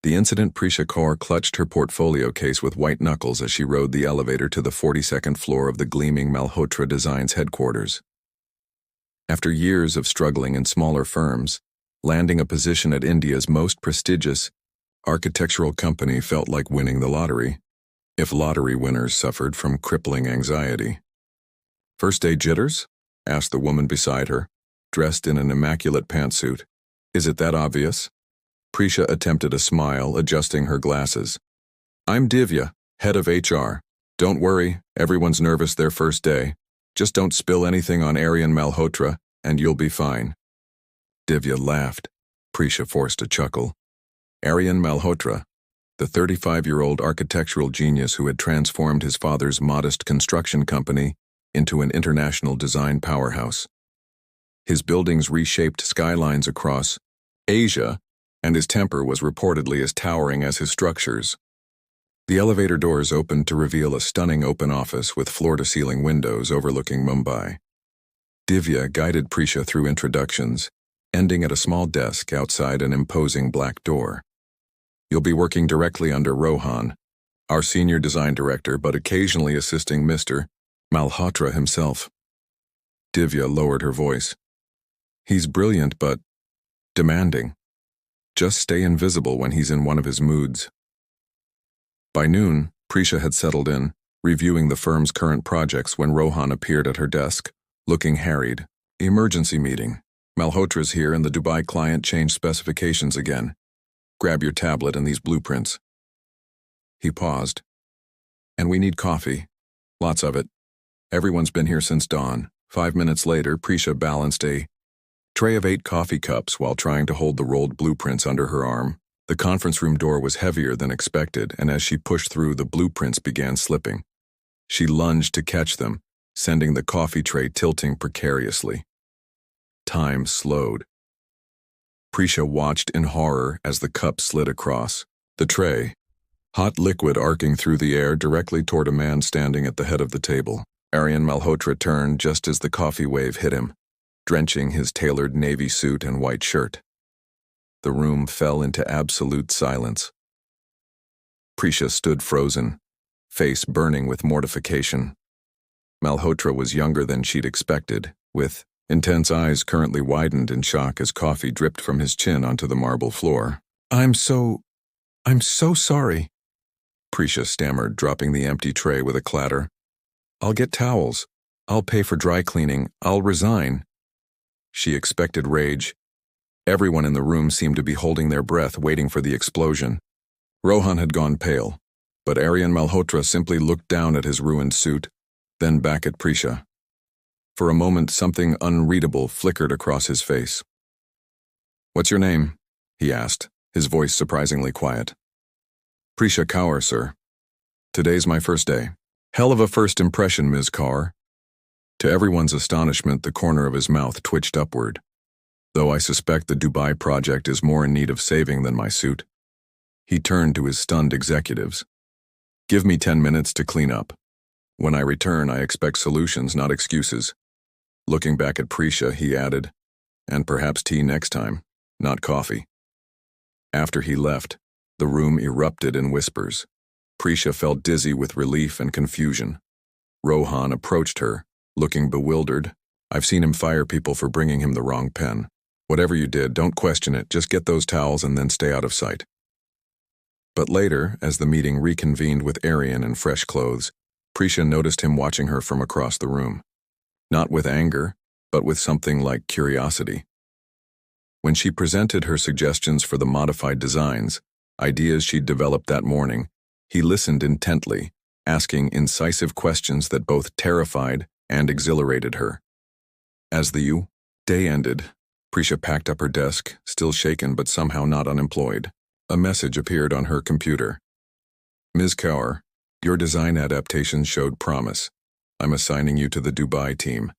The incident Prisha Kaur clutched her portfolio case with white knuckles as she rode the elevator to the 42nd floor of the gleaming Malhotra Designs headquarters. After years of struggling in smaller firms, landing a position at India's most prestigious architectural company felt like winning the lottery, if lottery winners suffered from crippling anxiety. "First day jitters?" asked the woman beside her, dressed in an immaculate pantsuit. "Is it that obvious?" Prisha attempted a smile, adjusting her glasses. "I'm Divya, head of HR. Don't worry, everyone's nervous their first day. Just don't spill anything on Aryan Malhotra, and you'll be fine." Divya laughed. Prisha forced a chuckle. Aryan Malhotra, the 35-year-old architectural genius who had transformed his father's modest construction company into an international design powerhouse. His buildings reshaped skylines across Asia, and his temper was reportedly as towering as his structures. The elevator doors opened to reveal a stunning open office with floor-to-ceiling windows overlooking Mumbai. Divya guided Prisha through introductions, ending at a small desk outside an imposing black door. "You'll be working directly under Rohan, our senior design director, but occasionally assisting Mr. Malhotra himself." Divya lowered her voice. "He's brilliant but demanding. Just stay invisible when he's in one of his moods." By noon, Prisha had settled in, reviewing the firm's current projects when Rohan appeared at her desk, looking harried. "Emergency meeting. Malhotra's here and the Dubai client changed specifications again. Grab your tablet and these blueprints." He paused. "And we need coffee. Lots of it. Everyone's been here since dawn." 5 minutes later, Prisha balanced a tray of 8 coffee cups while trying to hold the rolled blueprints under her arm. The conference room door was heavier than expected, and as she pushed through, the blueprints began slipping. She lunged to catch them, sending the coffee tray tilting precariously. Time slowed. Prisha watched in horror as the cup slid across the tray, hot liquid arcing through the air directly toward a man standing at the head of the table. Aryan Malhotra turned just as the coffee wave hit him, drenching his tailored navy suit and white shirt. The room fell into absolute silence. Prisha stood frozen, face burning with mortification. Malhotra was younger than she'd expected, with intense eyes currently widened in shock as coffee dripped from his chin onto the marble floor. I'm so sorry," Prisha stammered, dropping the empty tray with a clatter. "I'll get towels. I'll pay for dry cleaning. I'll resign." She expected rage. Everyone in the room seemed to be holding their breath, waiting for the explosion. Rohan had gone pale, but Aryan Malhotra simply looked down at his ruined suit, then back at Prisha. For a moment, something unreadable flickered across his face. "What's your name?" he asked, his voice surprisingly quiet. "Prisha Kaur, sir. Today's my first day." "Hell of a first impression, Ms. Kaur." To everyone's astonishment, the corner of his mouth twitched upward. "Though I suspect the Dubai project is more in need of saving than my suit." He turned to his stunned executives. "Give me 10 minutes to clean up. When I return, I expect solutions, not excuses." Looking back at Prisha, he added, "And perhaps tea next time, not coffee." After he left, the room erupted in whispers. Prisha felt dizzy with relief and confusion. Rohan approached her, looking bewildered. "I've seen him fire people for bringing him the wrong pen. Whatever you did, don't question it. Just get those towels and then stay out of sight." But later, as the meeting reconvened with Aryan in fresh clothes, Prisha noticed him watching her from across the room. Not with anger, but with something like curiosity. When she presented her suggestions for the modified designs, ideas she'd developed that morning, he listened intently, asking incisive questions that both terrified and exhilarated her. As the day ended, Prisha packed up her desk, still shaken but somehow not unemployed. A message appeared on her computer. "Ms. Kaur, your design adaptations showed promise. I'm assigning you to the Dubai team.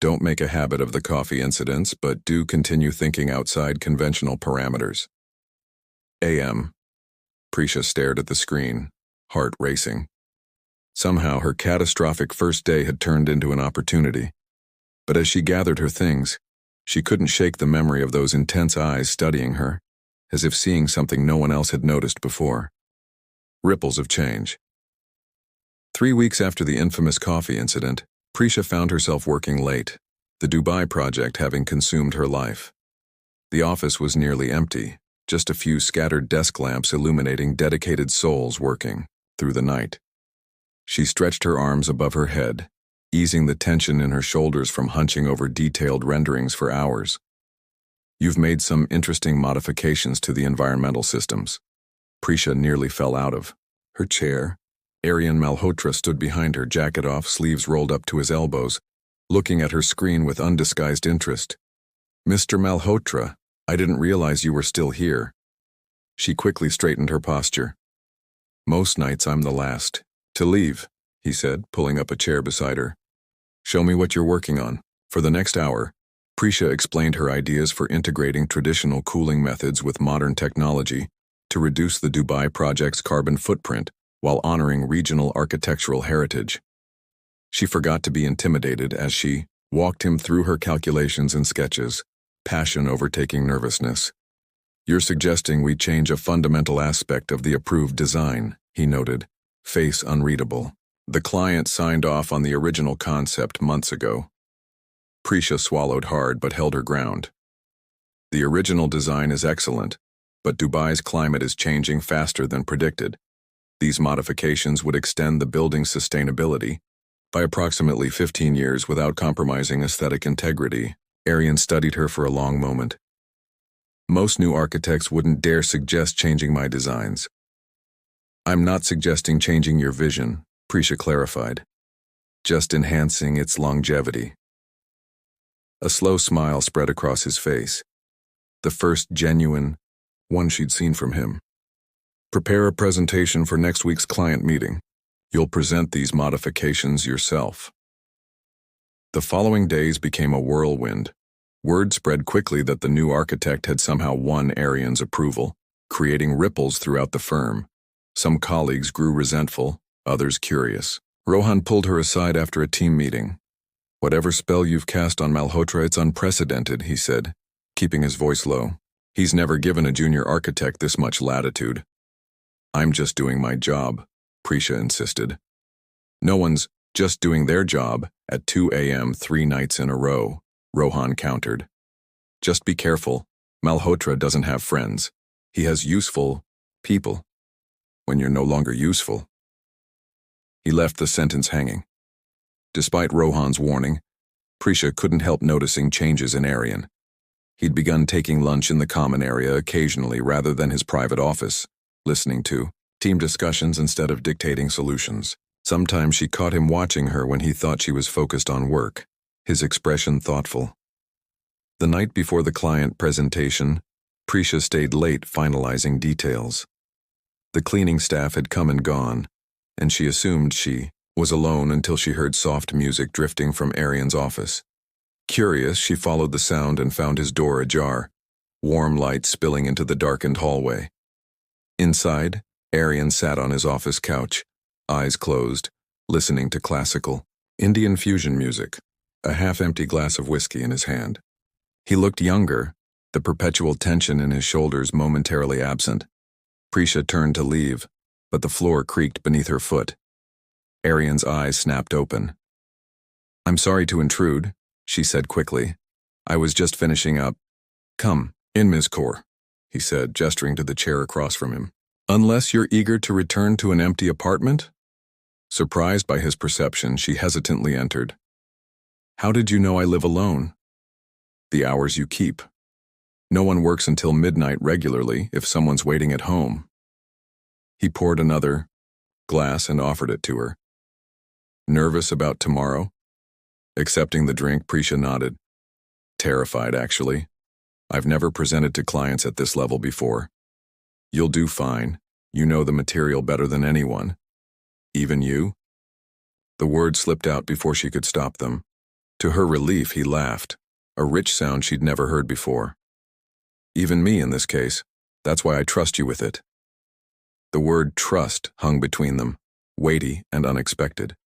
Don't make a habit of the coffee incidents, but do continue thinking outside conventional parameters." AM. Prisha stared at the screen, heart racing. Somehow her catastrophic first day had turned into an opportunity. But as she gathered her things, she couldn't shake the memory of those intense eyes studying her, as if seeing something no one else had noticed before. Ripples of change. 3 weeks after the infamous coffee incident, Prisha found herself working late, the Dubai project having consumed her life. The office was nearly empty, just a few scattered desk lamps illuminating dedicated souls working through the night. She stretched her arms above her head, easing the tension in her shoulders from hunching over detailed renderings for hours. You've made some interesting modifications to the environmental systems. Prisha nearly fell out of her chair. Aryan Malhotra stood behind her, jacket off, sleeves rolled up to his elbows, looking at her screen with undisguised interest. "Mr. Malhotra, I didn't realize you were still here." She quickly straightened her posture. "Most nights I'm the last to leave," he said, pulling up a chair beside her. "Show me what you're working on." For the next hour, Prisha explained her ideas for integrating traditional cooling methods with modern technology to reduce the Dubai project's carbon footprint while honoring regional architectural heritage. She forgot to be intimidated as she walked him through her calculations and sketches, passion overtaking nervousness. "You're suggesting we change a fundamental aspect of the approved design," he noted, face unreadable. "The client signed off on the original concept months ago." Prisha swallowed hard but held her ground. "The original design is excellent, but Dubai's climate is changing faster than predicted. These modifications would extend the building's sustainability by approximately 15 years without compromising aesthetic integrity." Aryan studied her for a long moment. "Most new architects wouldn't dare suggest changing my designs." "I'm not suggesting changing your vision," Prisha clarified, "just enhancing its longevity." A slow smile spread across his face, the first genuine one she'd seen from him. "Prepare a presentation for next week's client meeting. You'll present these modifications yourself." The following days became a whirlwind. Word spread quickly that the new architect had somehow won Aryan's approval, creating ripples throughout the firm. Some colleagues grew resentful, others curious. Rohan pulled her aside after a team meeting. "Whatever spell you've cast on Malhotra, it's unprecedented," he said, keeping his voice low. "He's never given a junior architect this much latitude." "I'm just doing my job," Prisha insisted. "No one's just doing their job at 2 a.m. 3 nights in a row," Rohan countered. "Just be careful. Malhotra doesn't have friends. He has useful people. When you're no longer useful." He left the sentence hanging. Despite Rohan's warning, Prisha couldn't help noticing changes in Aryan. He'd begun taking lunch in the common area occasionally rather than his private office, listening to team discussions instead of dictating solutions. Sometimes she caught him watching her when he thought she was focused on work, his expression thoughtful. The night before the client presentation, Prisha stayed late finalizing details. The cleaning staff had come and gone, and she assumed she was alone until she heard soft music drifting from Aryan's office. Curious, she followed the sound and found his door ajar, warm light spilling into the darkened hallway. Inside, Aryan sat on his office couch, eyes closed, listening to classical Indian fusion music, a half-empty glass of whiskey in his hand. He looked younger, the perpetual tension in his shoulders momentarily absent. Prisha turned to leave, but the floor creaked beneath her foot. Aryan's eyes snapped open. "I'm sorry to intrude," she said quickly. "I was just finishing up." "Come in, Ms. Kaur," he said, gesturing to the chair across from him. "Unless you're eager to return to an empty apartment?" Surprised by his perception, she hesitantly entered. "How did you know I live alone?" "The hours you keep. No one works until midnight regularly if someone's waiting at home." He poured another glass and offered it to her. "Nervous about tomorrow?" Accepting the drink, Prisha nodded. "Terrified, actually. I've never presented to clients at this level before." "You'll do fine. You know the material better than anyone." "Even you?" The words slipped out before she could stop them. To her relief, he laughed, a rich sound she'd never heard before. "Even me in this case. That's why I trust you with it." The word trust hung between them, weighty and unexpected.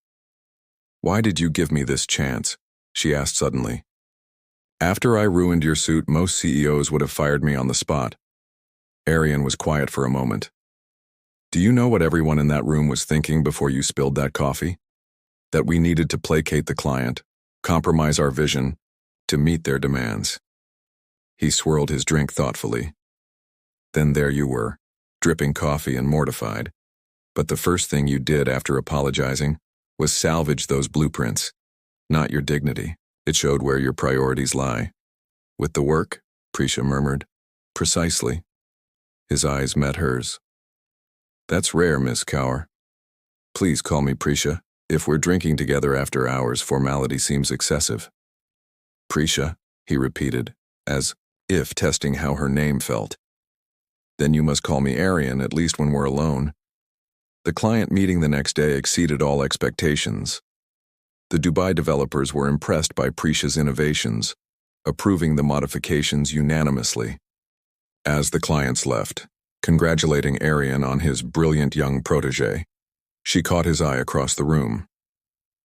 "Why did you give me this chance?" she asked suddenly. "After I ruined your suit, most CEOs would have fired me on the spot." Arian was quiet for a moment. Do you know what everyone in that room was thinking before you spilled that coffee? That we needed to placate the client, compromise our vision, to meet their demands. He swirled his drink thoughtfully. Then there you were, dripping coffee and mortified. But the first thing you did after apologizing was salvage those blueprints. Not your dignity. It showed where your priorities lie. With the work, Prisha murmured. Precisely. His eyes met hers. That's rare, Miss Kaur. Please call me Prisha. If we're drinking together after hours, formality seems excessive. Prisha, he repeated, as if testing how her name felt. Then you must call me Arian, at least when we're alone. The client meeting the next day exceeded all expectations. The Dubai developers were impressed by Prisha's innovations, approving the modifications unanimously. As the clients left, congratulating Arian on his brilliant young protégé, she caught his eye across the room.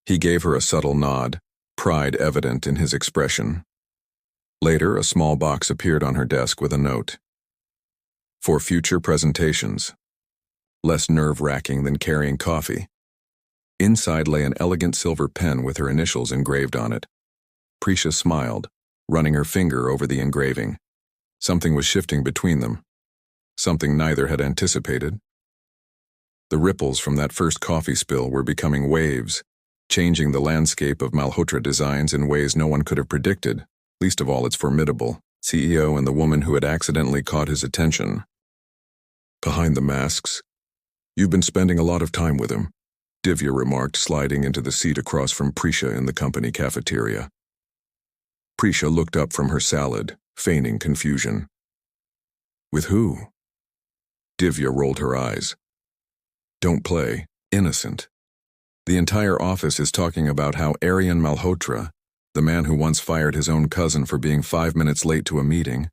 He gave her a subtle nod, pride evident in his expression. Later, a small box appeared on her desk with a note. For future presentations. Less nerve-wracking than carrying coffee. Inside lay an elegant silver pen with her initials engraved on it. Prisha smiled, running her finger over the engraving. Something was shifting between them. Something neither had anticipated. The ripples from that first coffee spill were becoming waves, changing the landscape of Malhotra Designs in ways no one could have predicted, least of all its formidable CEO and the woman who had accidentally caught his attention. Behind the masks, you've been spending a lot of time with him, Divya remarked, sliding into the seat across from Prisha in the company cafeteria. Prisha looked up from her salad, feigning confusion. With who? Divya rolled her eyes. Don't play, innocent. The entire office is talking about how Arian Malhotra, the man who once fired his own cousin for being 5 minutes late to a meeting,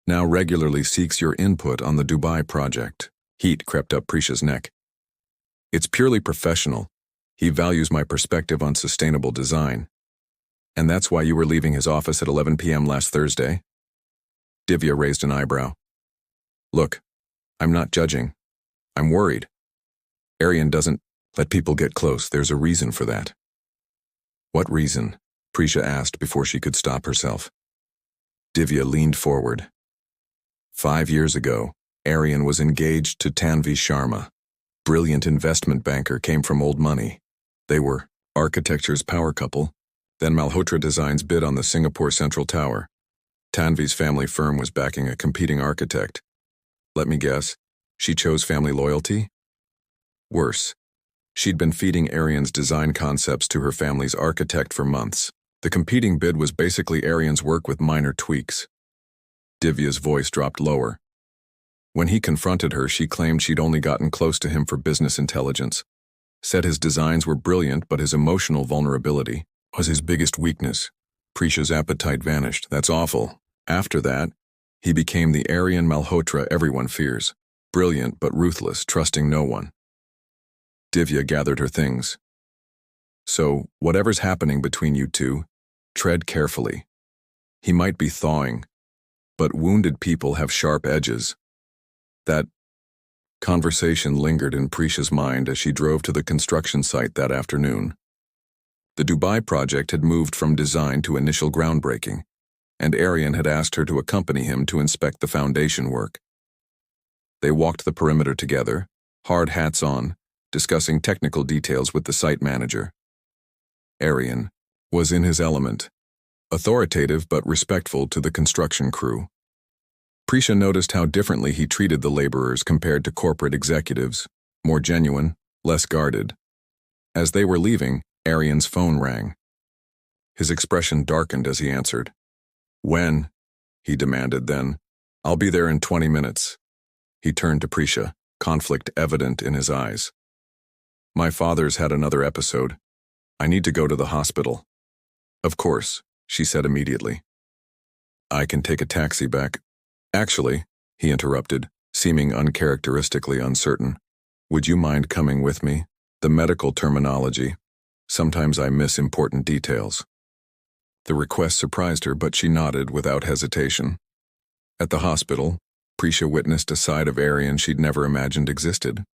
now regularly seeks your input on the Dubai project. Heat crept up Prisha's neck. It's purely professional. He values my perspective on sustainable design. And that's why you were leaving his office at 11 p.m. last Thursday? Divya raised an eyebrow. Look, I'm not judging. I'm worried. Arian doesn't let people get close. There's a reason for that. What reason? Prisha asked before she could stop herself. Divya leaned forward. 5 years ago, Arian was engaged to Tanvi Sharma. Brilliant investment banker, came from old money. They were architecture's power couple. Then Malhotra Designs bid on the Singapore Central Tower. Tanvi's family firm was backing a competing architect. Let me guess, she chose family loyalty? Worse, she'd been feeding Arian's design concepts to her family's architect for months. The competing bid was basically Arian's work with minor tweaks. Divya's voice dropped lower. When he confronted her, she claimed she'd only gotten close to him for business intelligence. Said his designs were brilliant, but his emotional vulnerability was his biggest weakness. Prisha's appetite vanished. That's awful. After that, he became the Arian Malhotra everyone fears. Brilliant but ruthless, trusting no one. Divya gathered her things. So, whatever's happening between you two, tread carefully. He might be thawing, but wounded people have sharp edges. That conversation lingered in Prisha's mind as she drove to the construction site that afternoon. The Dubai project had moved from design to initial groundbreaking, and Arian had asked her to accompany him to inspect the foundation work. They walked the perimeter together, hard hats on, discussing technical details with the site manager. Arian was in his element, authoritative but respectful to the construction crew. Prisha noticed how differently he treated the laborers compared to corporate executives, more genuine, less guarded. As they were leaving, Arian's phone rang. His expression darkened as he answered. When? He demanded then. I'll be there in 20 minutes. He turned to Prisha, conflict evident in his eyes. My father's had another episode. I need to go to the hospital. Of course, she said immediately. I can take a taxi back. Actually, he interrupted, seeming uncharacteristically uncertain. Would you mind coming with me? The medical terminology. Sometimes I miss important details. The request surprised her, but she nodded without hesitation. At the hospital, Prisha witnessed a side of Arian she'd never imagined existed.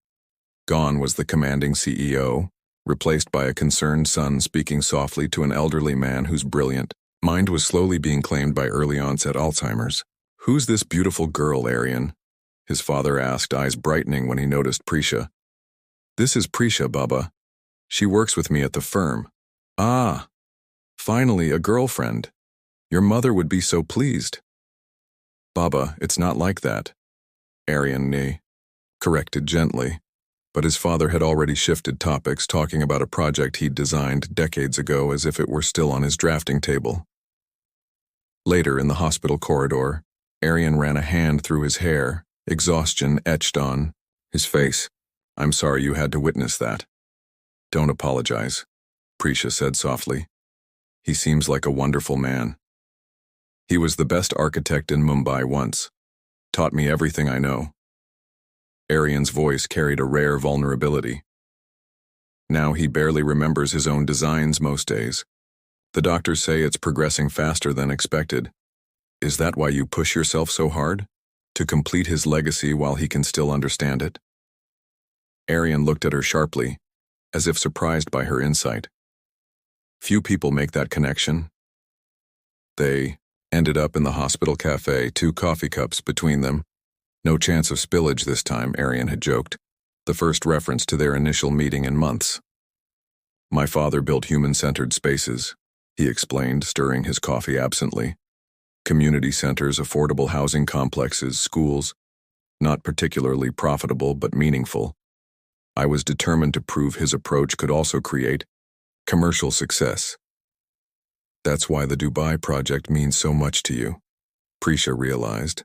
Gone was the commanding CEO, replaced by a concerned son speaking softly to an elderly man whose brilliant mind was slowly being claimed by early-onset Alzheimer's. "Who's this beautiful girl, Arian?" his father asked, eyes brightening when he noticed Prisha. "This is Prisha, Baba. She works with me at the firm." "Ah, finally a girlfriend. Your mother would be so pleased." "Baba, it's not like that," Arian corrected gently, but his father had already shifted topics, talking about a project he'd designed decades ago as if it were still on his drafting table. Later, in the hospital corridor, Arian ran a hand through his hair, exhaustion etched on his face. "I'm sorry you had to witness that." "Don't apologize," Prisha said softly. "He seems like a wonderful man. He was the best architect in Mumbai once. Taught me everything I know." Arian's voice carried a rare vulnerability. "Now he barely remembers his own designs most days. The doctors say it's progressing faster than expected. Is that why you push yourself so hard? To complete his legacy while he can still understand it?" Arian looked at her sharply, as if surprised by her insight. Few people make that connection. They ended up in the hospital cafe, 2 coffee cups between them. No chance of spillage this time, Arian had joked, the first reference to their initial meeting in months. "My father built human-centered spaces," he explained, stirring his coffee absently. "Community centers, affordable housing complexes, schools. Not particularly profitable, but meaningful. I was determined to prove his approach could also create commercial success. That's why the Dubai project means so much to you," Prisha realized.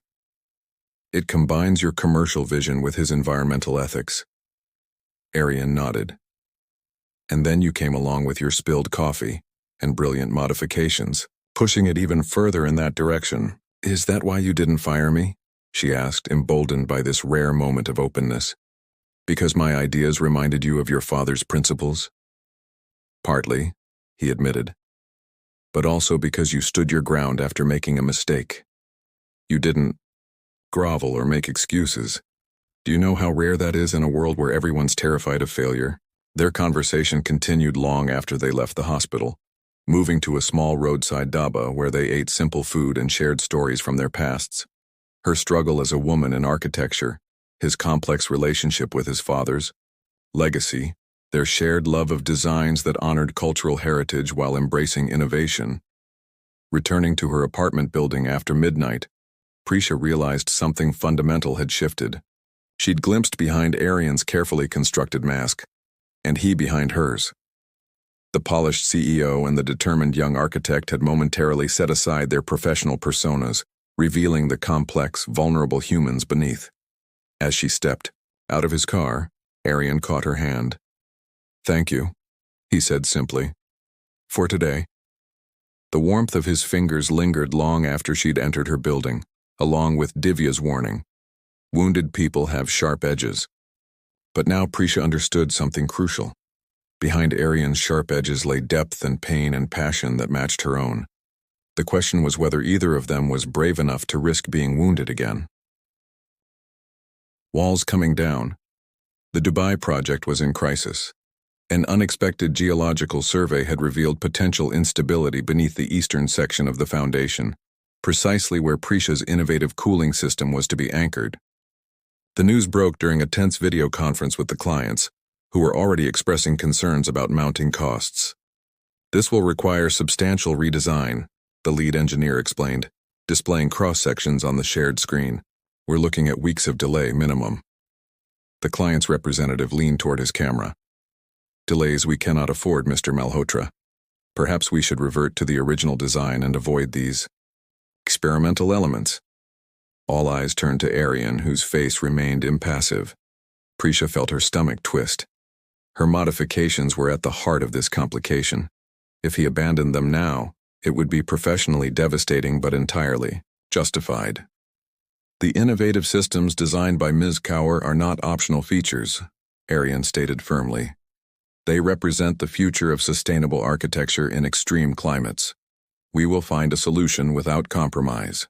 "It combines your commercial vision with his environmental ethics." Arian nodded. "And then you came along with your spilled coffee and brilliant modifications, pushing it even further in that direction. Is that why you didn't fire me?" she asked, emboldened by this rare moment of openness. "Because my ideas reminded you of your father's principles?" "Partly," he admitted. "But also because you stood your ground after making a mistake. You didn't grovel or make excuses. Do you know how rare that is in a world where everyone's terrified of failure?" Their conversation continued long after they left the hospital, moving to a small roadside dhaba where they ate simple food and shared stories from their pasts. Her struggle as a woman in architecture, his complex relationship with his father's legacy, their shared love of designs that honored cultural heritage while embracing innovation. Returning to her apartment building after midnight, Prisha realized something fundamental had shifted. She'd glimpsed behind Arian's carefully constructed mask, and he behind hers. The polished CEO and the determined young architect had momentarily set aside their professional personas, revealing the complex, vulnerable humans beneath. As she stepped out of his car, Arian caught her hand. "Thank you," he said simply. "For today." The warmth of his fingers lingered long after she'd entered her building, along with Divya's warning. Wounded people have sharp edges. But now Prisha understood something crucial. Behind Arian's sharp edges lay depth and pain and passion that matched her own. The question was whether either of them was brave enough to risk being wounded again. Walls coming down. The Dubai project was in crisis. An unexpected geological survey had revealed potential instability beneath the eastern section of the foundation, precisely where Prisha's innovative cooling system was to be anchored. The news broke during a tense video conference with the clients, who were already expressing concerns about mounting costs. "This will require substantial redesign," the lead engineer explained, displaying cross-sections on the shared screen. "We're looking at weeks of delay minimum." The client's representative leaned toward his camera. "Delays we cannot afford, Mr. Malhotra. Perhaps we should revert to the original design and avoid these experimental elements." All eyes turned to Arian, whose face remained impassive. Prisha felt her stomach twist. Her modifications were at the heart of this complication. If he abandoned them now, it would be professionally devastating but entirely justified. "The innovative systems designed by Ms. Kaur are not optional features," Arian stated firmly. "They represent the future of sustainable architecture in extreme climates. We will find a solution without compromise."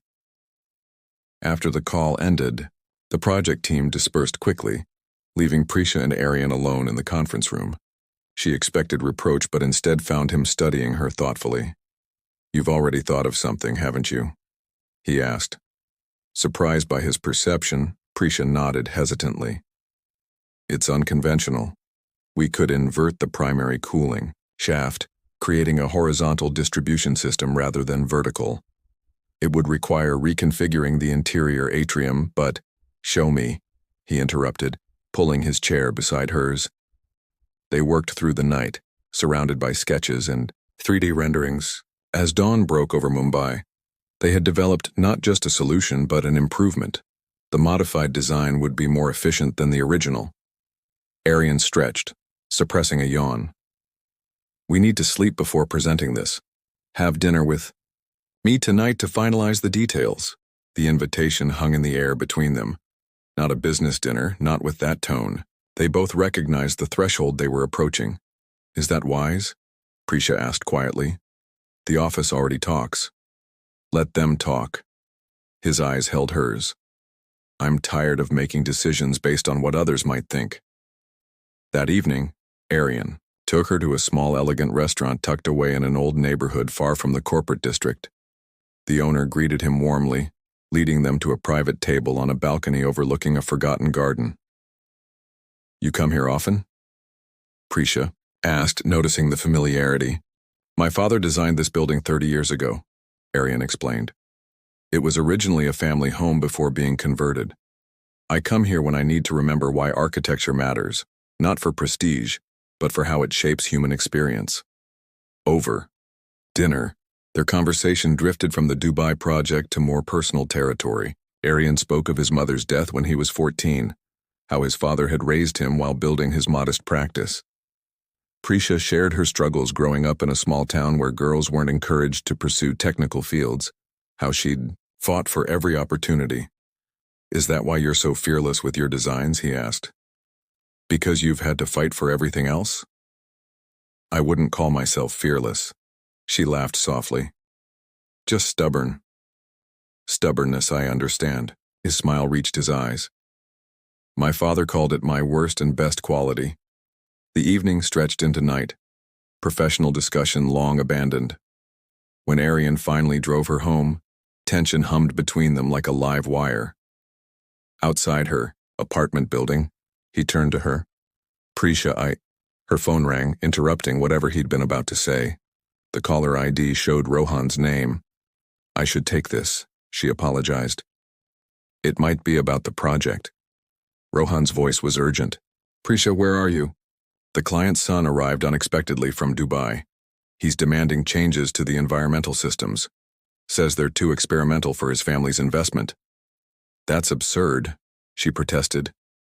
After the call ended, the project team dispersed quickly, leaving Prisha and Arian alone in the conference room. She expected reproach but instead found him studying her thoughtfully. "You've already thought of something, haven't you?" he asked. Surprised by his perception, Prisha nodded hesitantly. "It's unconventional. We could invert the primary cooling shaft, creating a horizontal distribution system rather than vertical. It would require reconfiguring the interior atrium, but—" "Show me," he interrupted, pulling his chair beside hers. They worked through the night, surrounded by sketches and 3D renderings. As dawn broke over Mumbai, they had developed not just a solution but an improvement. The modified design would be more efficient than the original. Arian stretched, suppressing a yawn. "We need to sleep before presenting this. Have dinner with me tonight to finalize the details." The invitation hung in the air between them. Not a business dinner, not with that tone. They both recognized the threshold they were approaching. "Is that wise?" Prisha asked quietly. "The office already talks. Let them talk." His eyes held hers. "I'm tired of making decisions based on what others might think." That evening, Arian took her to a small, elegant restaurant tucked away in an old neighborhood far from the corporate district. The owner greeted him warmly, leading them to a private table on a balcony overlooking a forgotten garden. "You come here often?" Prisha asked, noticing the familiarity. "My father designed this building 30 years ago," Arian explained. "It was originally a family home before being converted. I come here when I need to remember why architecture matters, not for prestige, but for how it shapes human experience." Over dinner, their conversation drifted from the Dubai project to more personal territory. Arian spoke of his mother's death when he was 14, how his father had raised him while building his modest practice. Prisha shared her struggles growing up in a small town where girls weren't encouraged to pursue technical fields, how she'd fought for every opportunity. "Is that why you're so fearless with your designs?" he asked. "Because you've had to fight for everything else?" "I wouldn't call myself fearless." She laughed softly. "Just stubborn." "Stubbornness, I understand." His smile reached his eyes. "My father called it my worst and best quality." The evening stretched into night, professional discussion long abandoned. When Arian finally drove her home, tension hummed between them like a live wire. Outside her apartment building, he turned to her. "Prisha, Her phone rang, interrupting whatever he'd been about to say. The caller ID showed Rohan's name. "I should take this," she apologized. "It might be about the project." Rohan's voice was urgent. "Prisha, where are you?" The client's son arrived unexpectedly from Dubai. He's demanding changes to the environmental systems. Says they're too experimental for his family's investment. "That's absurd," she protested.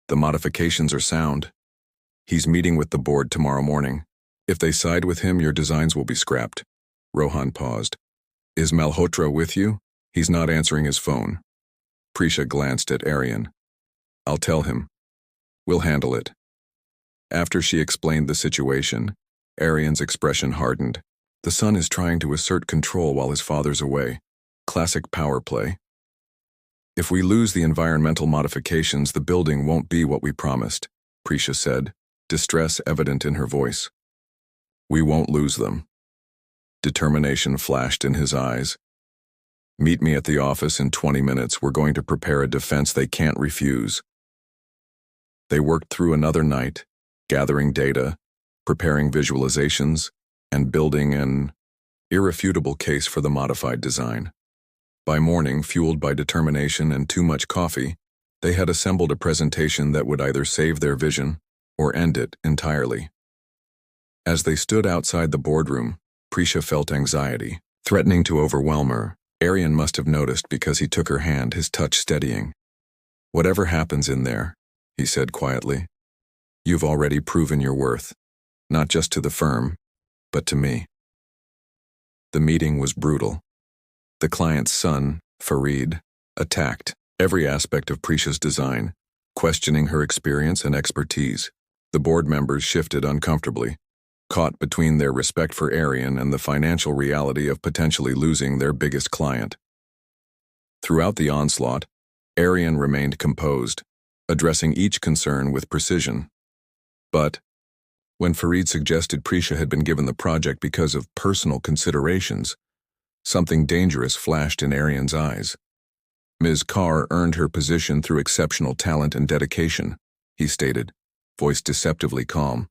"The modifications are sound." "He's meeting with the board tomorrow morning. If they side with him, your designs will be scrapped." Rohan paused. "Is Malhotra with you?" He's not answering his phone. Prisha glanced at Arian. "I'll tell him. We'll handle it." After she explained the situation, Arian's expression hardened. The son is trying to assert control while his father's away. Classic power play. "If we lose the environmental modifications, the building won't be what we promised," Prisha said, distress evident in her voice. "We won't lose them." Determination flashed in his eyes. "Meet me at the office in 20 minutes. We're going to prepare a defense they can't refuse." They worked through another night, gathering data, preparing visualizations, and building an irrefutable case for the modified design. By morning, fueled by determination and too much coffee, they had assembled a presentation that would either save their vision or end it entirely. As they stood outside the boardroom, Prisha felt anxiety, threatening to overwhelm her. Arian must have noticed because he took her hand, his touch steadying. "Whatever happens in there," he said quietly, "you've already proven your worth, not just to the firm, but to me." The meeting was brutal. The client's son, Farid, attacked every aspect of Prisha's design, questioning her experience and expertise. The board members shifted uncomfortably, caught between their respect for Arian and the financial reality of potentially losing their biggest client. Throughout the onslaught, Arian remained composed, addressing each concern with precision. But, when Farid suggested Prisha had been given the project because of personal considerations, something dangerous flashed in Arian's eyes. Ms. Carr earned her position through exceptional talent and dedication, he stated, voice deceptively calm.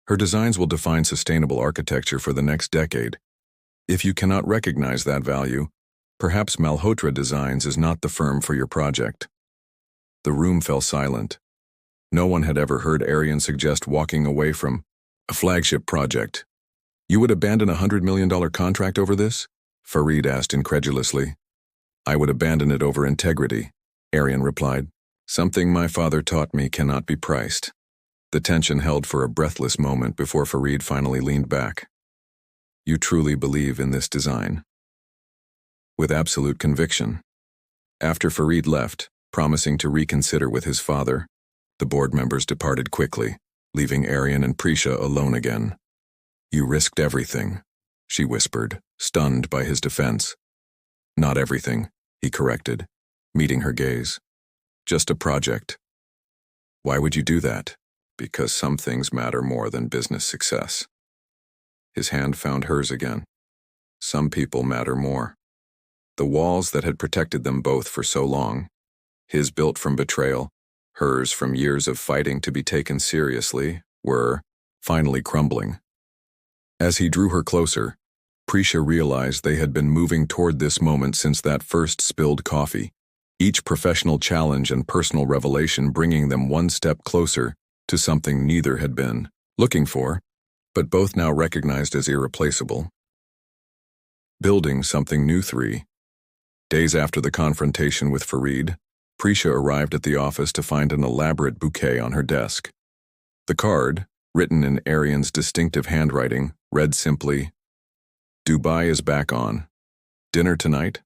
Her designs will define sustainable architecture for the next decade. If you cannot recognize that value, perhaps Malhotra Designs is not the firm for your project. The room fell silent. No one had ever heard Arian suggest walking away from a flagship project. You would abandon a $100 million contract over this? Farid asked incredulously. I would abandon it over integrity, Arian replied. Something my father taught me cannot be priced. The tension held for a breathless moment before Farid finally leaned back. You truly believe in this design? With absolute conviction. After Farid left, promising to reconsider with his father, the board members departed quickly, leaving Arian and Prisha alone again. You risked everything, she whispered, stunned by his defense. Not everything, he corrected, meeting her gaze. Just a project. Why would you do that? Because some things matter more than business success. His hand found hers again. Some people matter more. The walls that had protected them both for so long, his built from betrayal, hers from years of fighting to be taken seriously, were finally crumbling. As he drew her closer, Prisha realized they had been moving toward this moment since that first spilled coffee, each professional challenge and personal revelation bringing them one step closer to something neither had been looking for, but both now recognized as irreplaceable. Building something new. 3 days after the confrontation with Farid, Prisha arrived at the office to find an elaborate bouquet on her desk. The card, written in Arian's distinctive handwriting, read simply, Dubai is back on. Dinner tonight?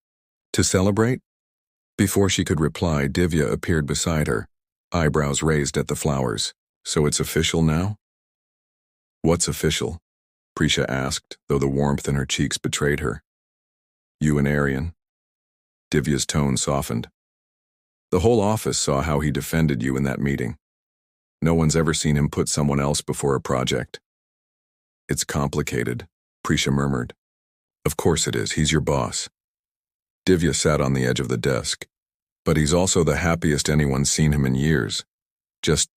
To celebrate? Before she could reply, Divya appeared beside her, eyebrows raised at the flowers. So it's official now? What's official? Prisha asked, though the warmth in her cheeks betrayed her. You and Arian. Divya's tone softened. The whole office saw how he defended you in that meeting. No one's ever seen him put someone else before a project. It's complicated, Prisha murmured. Of course it is, he's your boss. Divya sat on the edge of the desk. But he's also the happiest anyone's seen him in years. Just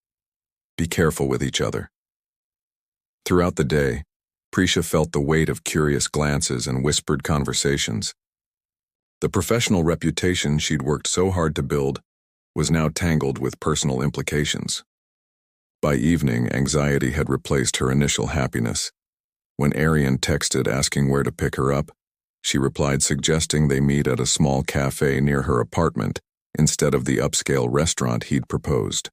be careful with each other. Throughout the day, Prisha felt the weight of curious glances and whispered conversations. The professional reputation she'd worked so hard to build was now tangled with personal implications. By evening, anxiety had replaced her initial happiness. When Arian texted asking where to pick her up, she replied suggesting they meet at a small cafe near her apartment instead of the upscale restaurant he'd proposed.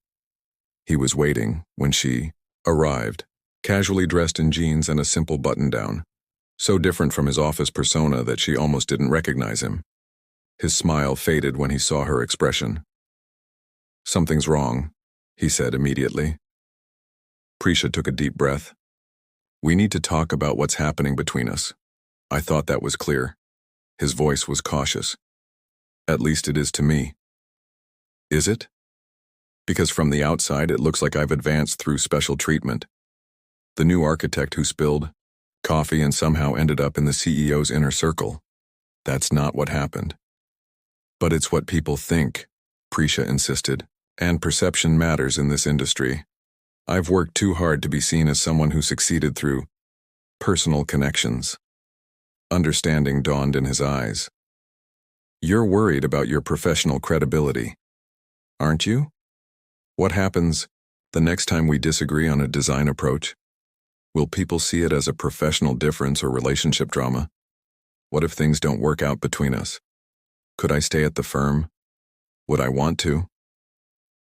He was waiting when she arrived, casually dressed in jeans and a simple button-down, so different from his office persona that she almost didn't recognize him. His smile faded when he saw her expression. Something's wrong, he said immediately. Prisha took a deep breath. We need to talk about what's happening between us. I thought that was clear. His voice was cautious. At least it is to me. Is it? Because from the outside it looks like I've advanced through special treatment. The new architect who spilled coffee and somehow ended up in the CEO's inner circle. That's not what happened. But it's what people think, Prisha insisted, and perception matters in this industry. I've worked too hard to be seen as someone who succeeded through personal connections. Understanding dawned in his eyes. You're worried about your professional credibility, aren't you? What happens the next time we disagree on a design approach? Will people see it as a professional difference or relationship drama? What if things don't work out between us? Could I stay at the firm? Would I want to?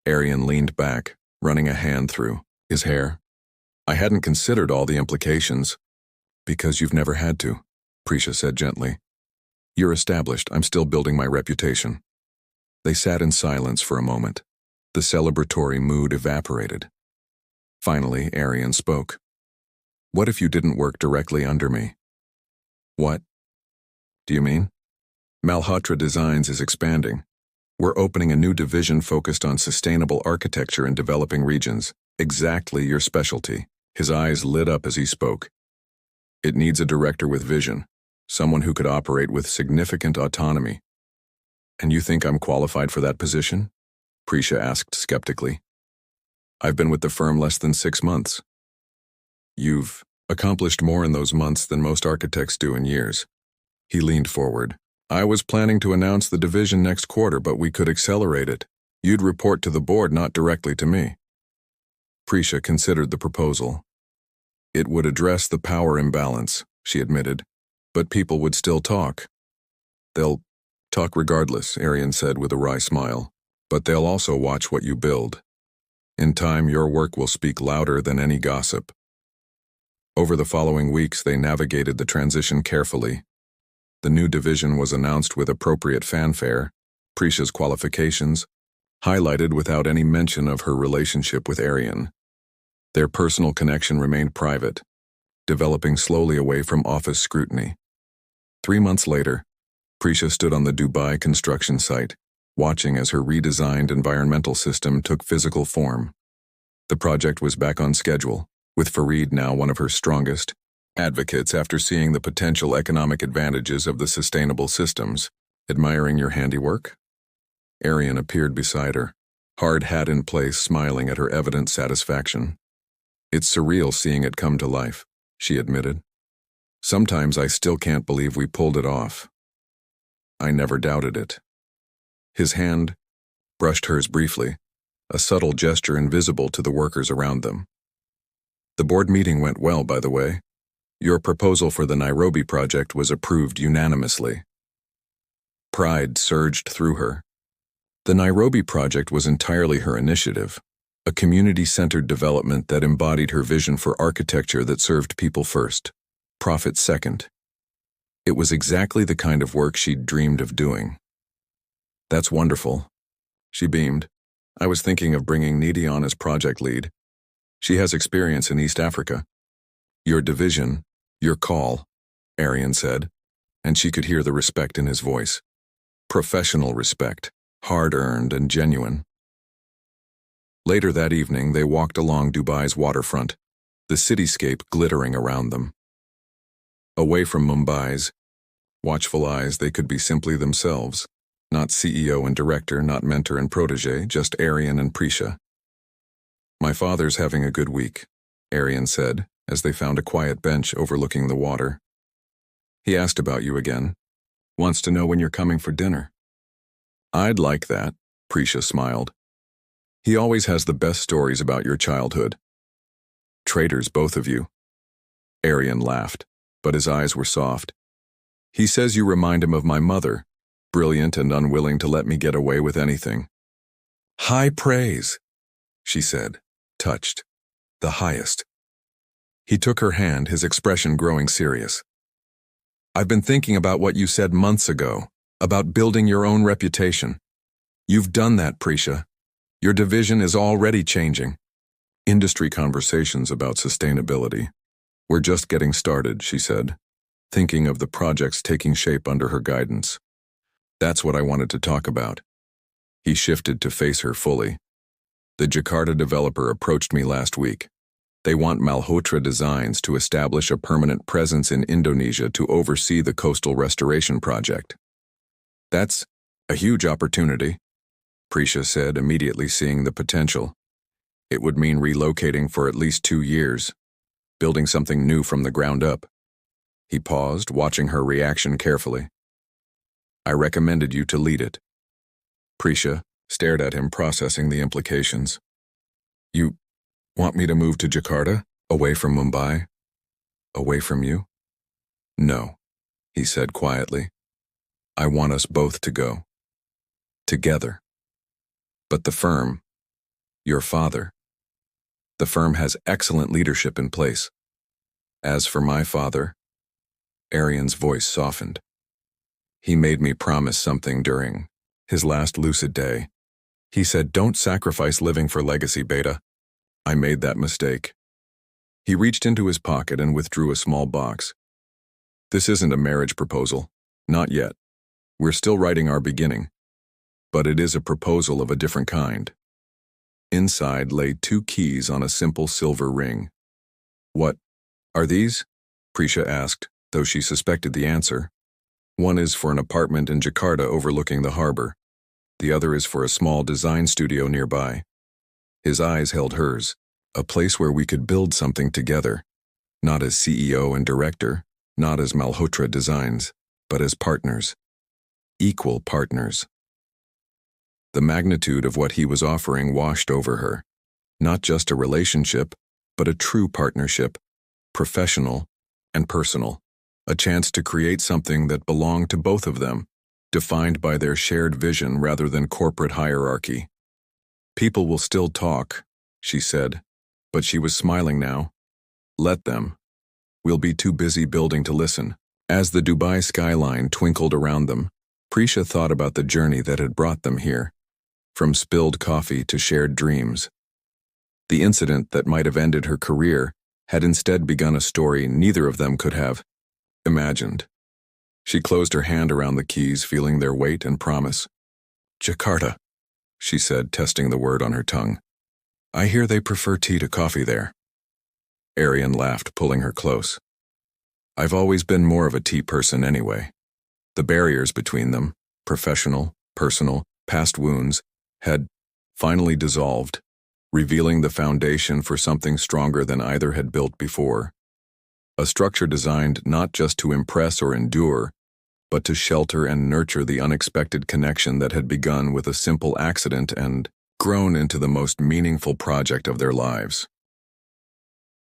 Arian leaned back, running a hand through his hair. I hadn't considered all the implications. Because you've never had to, Prisha said gently. You're established, I'm still building my reputation. They sat in silence for a moment. The celebratory mood evaporated. Finally, Arian spoke. What if you didn't work directly under me? What do you mean? Malhotra Designs is expanding. We're opening a new division focused on sustainable architecture in developing regions. Exactly your specialty. His eyes lit up as he spoke. It needs a director with vision, someone who could operate with significant autonomy. And you think I'm qualified for that position? Prisha asked skeptically. I've been with the firm less than 6 months. You've accomplished more in those months than most architects do in years. He leaned forward. I was planning to announce the division next quarter, but we could accelerate it. You'd report to the board, not directly to me. Prisha considered the proposal. It would address the power imbalance, she admitted, but people would still talk. They'll talk regardless, Arian said with a wry smile, but they'll also watch what you build. In time, your work will speak louder than any gossip. Over the following weeks, they navigated the transition carefully. The new division was announced with appropriate fanfare, Prisha's qualifications, highlighted without any mention of her relationship with Arian. Their personal connection remained private, developing slowly away from office scrutiny. 3 months later, Prisha stood on the Dubai construction site, watching as her redesigned environmental system took physical form. The project was back on schedule, with Farid now one of her strongest advocates after seeing the potential economic advantages of the sustainable systems. Admiring your handiwork? Arian appeared beside her, hard hat in place, smiling at her evident satisfaction. It's surreal seeing it come to life, she admitted. Sometimes I still can't believe we pulled it off. I never doubted it. His hand brushed hers briefly, a subtle gesture invisible to the workers around them. The board meeting went well, by the way. Your proposal for the Nairobi project was approved unanimously. Pride surged through her. The Nairobi project was entirely her initiative, a community-centered development that embodied her vision for architecture that served people first, profit second. It was exactly the kind of work she'd dreamed of doing. That's wonderful. She beamed. I was thinking of bringing Nidhi on as project lead. She has experience in East Africa. Your division, your call, Arian said, and she could hear the respect in his voice. Professional respect, hard-earned and genuine. Later that evening, they walked along Dubai's waterfront, the cityscape glittering around them. Away from Mumbai's watchful eyes, they could be simply themselves, not CEO and director, not mentor and protege, just Arian and Prisha. My father's having a good week, Arian said, as they found a quiet bench overlooking the water. He asked about you again. Wants to know when you're coming for dinner. I'd like that, Prisha smiled. He always has the best stories about your childhood. Traitors, both of you. Arian laughed, but his eyes were soft. He says you remind him of my mother, brilliant and unwilling to let me get away with anything. High praise, she said, touched. The highest. He took her hand, his expression growing serious. I've been thinking about what you said months ago, about building your own reputation. You've done that, Prisha. Your division is already changing. Industry conversations about sustainability. We're just getting started, she said, thinking of the projects taking shape under her guidance. That's what I wanted to talk about. He shifted to face her fully. The Jakarta developer approached me last week. They want Malhotra Designs to establish a permanent presence in Indonesia to oversee the coastal restoration project. That's a huge opportunity, Prisha said, immediately seeing the potential. It would mean relocating for at least 2 years, building something new from the ground up. He paused, watching her reaction carefully. I recommended you to lead it. Prisha stared at him, processing the implications. You want me to move to Jakarta, away from Mumbai? Away from you? No, he said quietly. I want us both to go. Together. But the firm, your father, the firm has excellent leadership in place. As for my father, Arian's voice softened. He made me promise something during his last lucid day. He said, don't sacrifice living for legacy, Beta. I made that mistake. He reached into his pocket and withdrew a small box. This isn't a marriage proposal. Not yet. We're still writing our beginning. but it is a proposal of a different kind. Inside lay 2 keys on a simple silver ring. "What are these?" Prisha asked, though she suspected the answer. "One is for an apartment in Jakarta overlooking the harbor. The other is for a small design studio nearby." His eyes held hers, "A place where we could build something together, not as CEO and director, not as Malhotra Designs, but as partners. Equal partners." The magnitude of what he was offering washed over her. Not just a relationship, but a true partnership, professional and personal. A chance to create something that belonged to both of them, defined by their shared vision rather than corporate hierarchy. "People will still talk," she said, but she was smiling now. "Let them. We'll be too busy building to listen." As the Dubai skyline twinkled around them, Prisha thought about the journey that had brought them here, from spilled coffee to shared dreams. The incident that might have ended her career had instead begun a story neither of them could have imagined. She closed her hand around the keys, feeling their weight and promise. "Jakarta," she said, testing the word on her tongue. "I hear they prefer tea to coffee there." Arian laughed, pulling her close. "I've always been more of a tea person anyway." The barriers between them, professional, personal, past wounds, had finally dissolved, revealing the foundation for something stronger than either had built before. A structure designed not just to impress or endure, but to shelter and nurture the unexpected connection that had begun with a simple accident and grown into the most meaningful project of their lives.